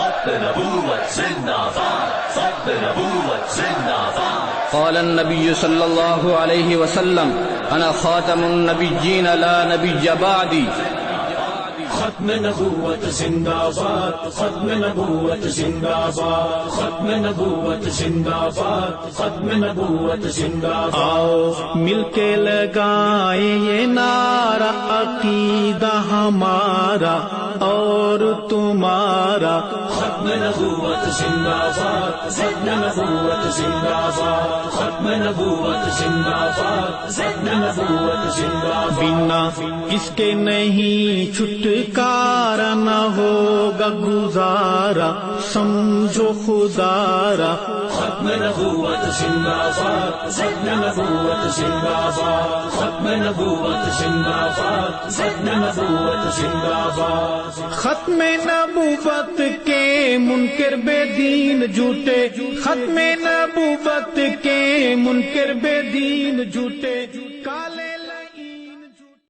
ختم نبوت زندہ باد، ختم نبوت زندہ باد۔ قال النبي صلى الله عليه وسلم أنا خاتم النبيين لا نبي بعدي۔ ختم نبوت زندہ باد، ختم نبوت زندہ باد، ختم نبوت زندہ باد، ختم نبوت زندہ باد۔ آؤ مل کے لگائیں یہ نعرہ، عقیدہ ہمارا اور تمہارا۔ ختم نبوت زندہ باد، ختم نبوت زندہ باد، ختم نبوت زندہ باد، ختم نبوت زندہ باد۔ بنا اس کے نہیں چھٹکارا، نہ ہوگا گزارا، سمجھو خدارا۔ ختم نبوت زندہ باد، ختم نبوت زندہ باد، ختم نبوت زندہ باد، ختم نبوت زندہ باد۔ ختم نبوت کے منکر بے دین جھوٹے، ختم نبوت کے منکر بے دین جھوٹے، کالے